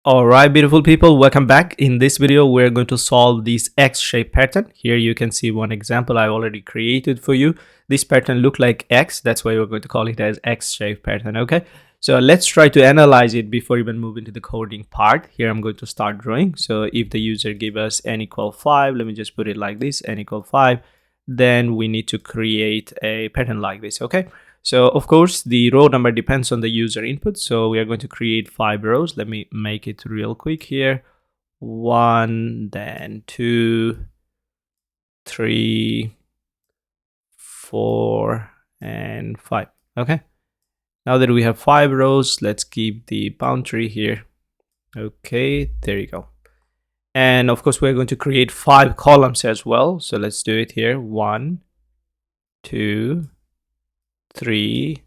All right, beautiful people, welcome back. In this video, we're going to solve this X-shape pattern. Here you can see one example I've already created for you. This pattern look like X, that's why we're going to call it as X-shape pattern, okay? So let's try to analyze it before even moving to the coding part. Here I'm going to start drawing. So if the user give us n equal 5, let me just put it like this, n equal 5, then we need to create a pattern like this, okay? So of course the row number depends on the user input. So we are going to create 5 rows. Let me make it real quick here. 1, then 2, 3, 4, and 5. Okay. Now that we have 5 rows, let's keep the boundary here. Okay, there you go. And of course we're going to create 5 columns as well. So let's do it here. 1, 2, 3,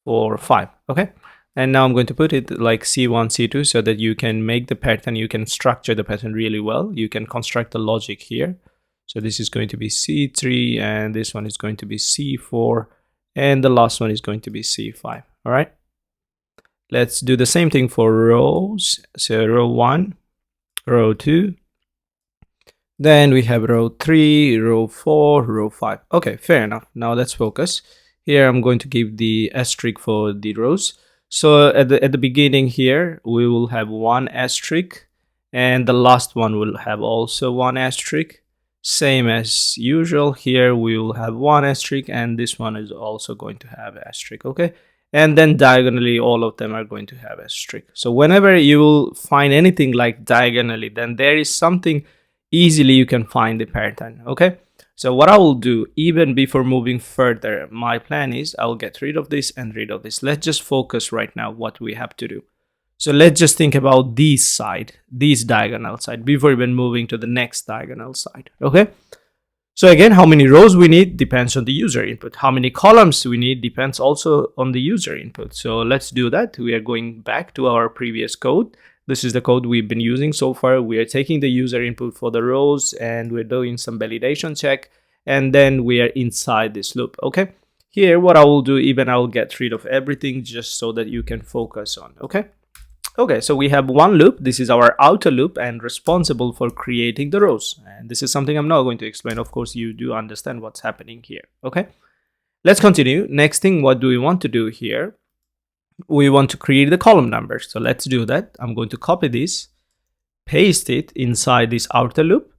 4, 5. Okay, and now I'm going to put it like C1, C2 so that you can make the pattern, you can structure the pattern really well. You can construct the logic here. So this is going to be C3, and this one is going to be C4, and the last one is going to be C5. All right, let's do the same thing for rows. So row 1, row 2, then we have row 3, row 4, row 5. Okay, fair enough. Now let's focus. Here I'm going to give the asterisk for the rows. So at the beginning here, we will have 1 asterisk, and the last one will have also 1 asterisk. Same as usual, here we will have 1 asterisk, and this one is also going to have asterisk, okay? And then diagonally, all of them are going to have asterisk. So whenever you will find anything like diagonally, then there is something easily you can find the pattern, okay? So what I will do, even before moving further, my plan is I'll get rid of this and rid of this. Let's just focus right now what we have to do. So let's just think about this side, this diagonal side, before even moving to the next diagonal side, okay? So again, how many rows we need depends on the user input. How many columns we need depends also on the user input. So let's do that. We are going back to our previous code. This is the code we've been using so far. We are taking the user input for the rows, and we're doing some validation check, and then we are inside this loop, okay? Here, what I will do, even I'll get rid of everything just so that you can focus on, okay? Okay, so we have one loop. This is our outer loop and responsible for creating the rows. And this is something I'm not going to explain. Of course, you do understand what's happening here, okay? Let's continue. Next thing, what do we want to do here? We want to create the column numbers. So let's do that. I'm going to copy this, paste it inside this outer loop.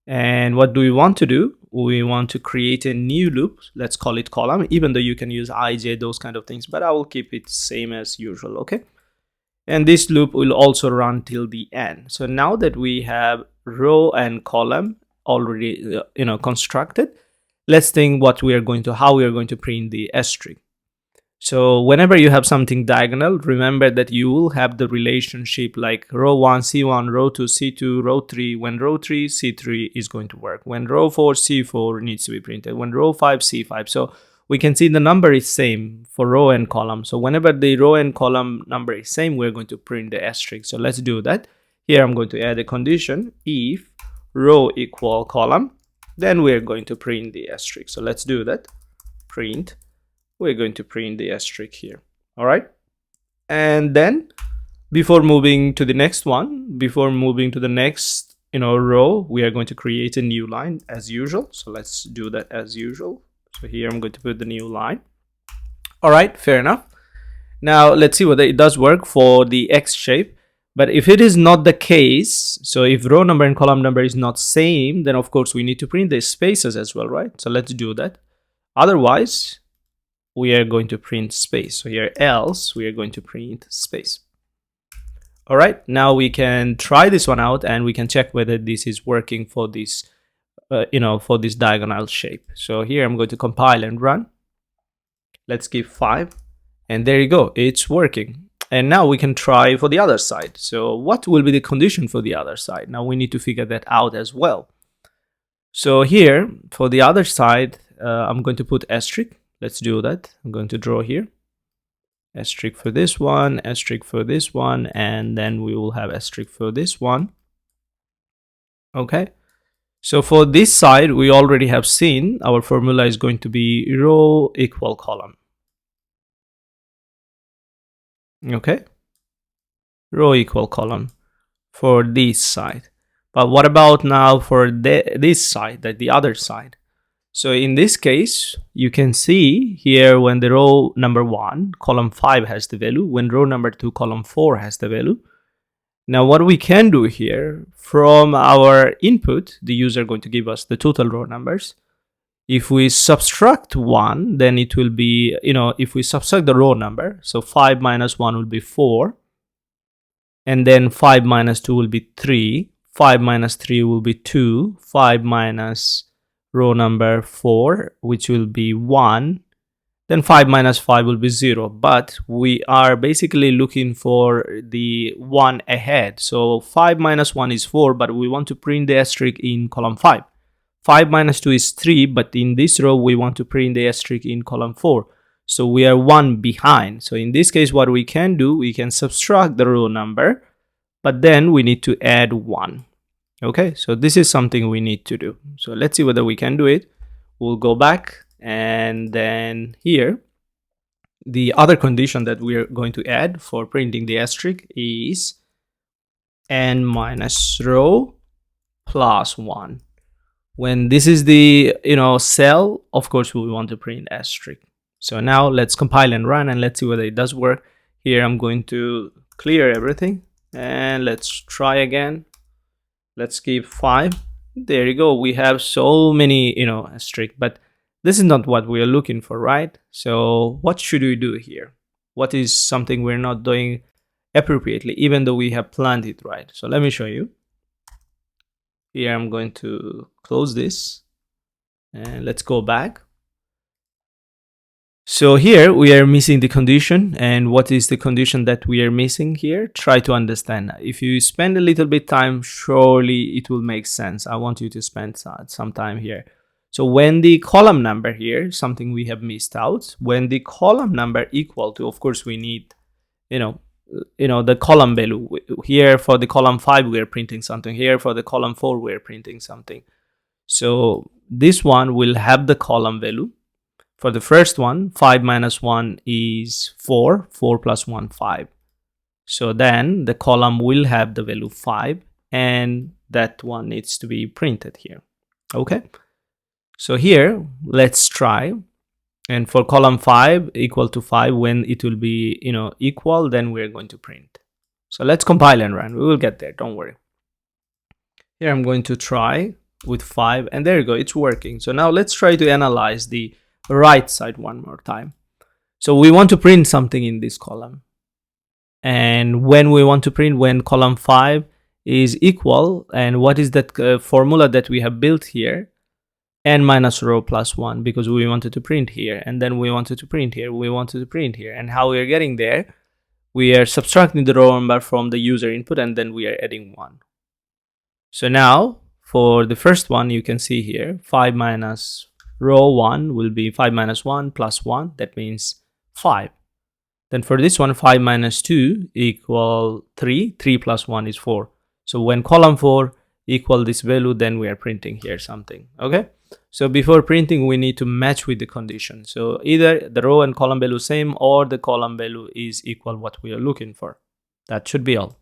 And what do we want to do? We want to create a new loop. Let's call it column, even though you can use ij, those kind of things, but I will keep it same as usual, okay? And this loop will also run till the end. So now that we have row and column already constructed, let's think how we are going to print the asterisk. So whenever you have something diagonal, remember that you will have the relationship like row 1, C1, row 2, C2, row 3. When row 3, C3 is going to work. When row 4, C4 needs to be printed. When row 5, C5. So we can see the number is same for row and column. So whenever the row and column number is same, we're going to print the asterisk. So let's do that. Here I'm going to add a condition. If row equal column, then we're going to print the asterisk. So let's do that. Print. We're going to print the asterisk here. All right. And then before moving to the next one, row, we are going to create a new line as usual. So let's do that as usual. So here I'm going to put the new line. All right, fair enough. Now let's see whether it does work for the X shape. But if it is not the case, so if row number and column number is not same, then of course we need to print the spaces as well, right? So let's do that. Otherwise, we are going to print space. So here else we are going to print space. All right, now we can try this one out and we can check whether this is working for this for this diagonal shape. So here I'm going to compile and run. Let's give 5, and there you go, it's working. And now we can try for the other side. So what will be the condition for the other side? Now we need to figure that out as well. So here for the other side, I'm going to put asterisk. Let's do that. I'm going to draw here asterisk for this one, asterisk for this one, and then we will have asterisk for this one. Okay, so for this side, we already have seen our formula is going to be row equal column. Okay, row equal column for this side. But what about now for this side, the other side? So in this case, you can see here when the row number 1, column 5 has the value, when row number 2, column 4 has the value. Now what we can do here, from our input, the user going to give us the total row numbers. If we subtract 1, then it will be, if we subtract the row number, so 5 minus 1 will be 4, and then 5 minus 2 will be 3, 5 minus 3 will be 2, 5 minus row number 4, which will be 1, then 5 minus 5 will be 0. But we are basically looking for the 1 ahead. So 5 minus 1 is 4, but we want to print the asterisk in column 5. 5 minus 2 is 3, but in this row we want to print the asterisk in column 4. So we are 1 behind. So in this case, what we can do, we can subtract the row number, but then we need to add 1. Okay, so this is something we need to do. So let's see whether we can do it. We'll go back, and then here, the other condition that we're going to add for printing the asterisk is n minus row plus 1. When this is the cell, of course we want to print asterisk. So now let's compile and run, and let's see whether it does work. Here I'm going to clear everything, and let's try again. Let's keep 5. There you go. We have so many asterisk, but this is not what we are looking for, right? So what should we do here? What is something we're not doing appropriately, even though we have planned it right? So let me show you. Here I'm going to close this, and let's go back. So here we are missing the condition, and what is the condition that we are missing here? Try to understand. If you spend a little bit time, surely it will make sense. I want you to spend some time here. So when the column number here, something we have missed out, when the column number equal to, of course we need, the column value. Here for the column 5 we are printing something, here for the column 4 we are printing something. So this one will have the column value. For the first one, 5 minus 1 is 4, 4 plus 1, 5. So then the column will have the value 5, and that one needs to be printed here. Okay, so here let's try. And for column 5 equal to 5, when it will be equal, then we're going to print. So let's compile and run. We will get there, don't worry. Here I'm going to try with 5, and there you go, it's working. So now let's try to analyze the right side one more time. So we want to print something in this column, and when we want to print, when column 5 is equal, and what is that formula that we have built here? N minus row plus 1, because we wanted to print here, and then we wanted to print here, we wanted to print here. And how we are getting there? We are subtracting the row number from the user input, and then we are adding 1. So now for the first one, you can see here 5 minus row 1 will be 5 minus 1 plus 1, that means 5. Then for this one, 5 minus 2 equal 3, 3 plus 1 is 4. So when column 4 equal this value, then we are printing here something. Okay, so before printing we need to match with the condition. So either the row and column value same, or the column value is equal what we are looking for. That should be all.